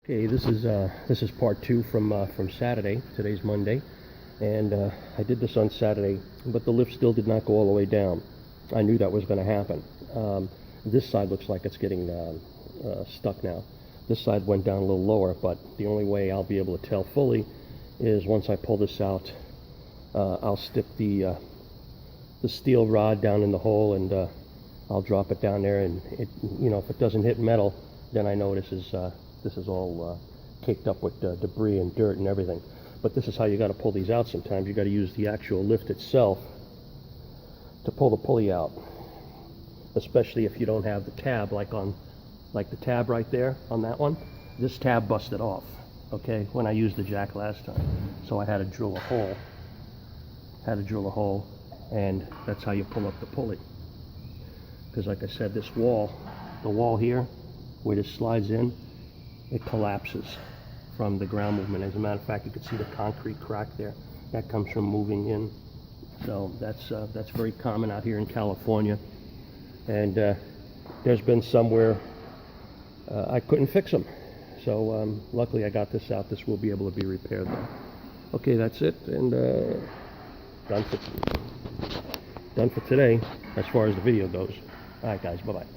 Okay, this is part two from Saturday. Today's Monday, and I did this on Saturday, but the lift still did not go all the way down. I knew that was going to happen. This side looks like it's getting stuck now. This side went down a little lower, but the only way I'll be able to tell fully is once I pull this out. I'll stick the steel rod down in the hole, and I'll drop it down there. And it, if it doesn't hit metal, then I know this is all caked up with debris and dirt and everything. But this is how you got to pull these out sometimes. You got to use the actual lift itself to pull the pulley out, especially if you don't have the tab, like the tab right there on that one. This tab busted off, okay, when I used the jack last time. So I had to drill a hole, and that's how you pull up the pulley. Because like I said, the wall here, where this slides in, it collapses from the ground movement. As a matter of fact, you can see the concrete crack there. That comes from moving in. So that's very common out here in California. And there's been somewhere I couldn't fix them. So luckily I got this out. This will be able to be repaired though. Okay, that's it, and done for today as far as the video goes. All right, guys, bye-bye.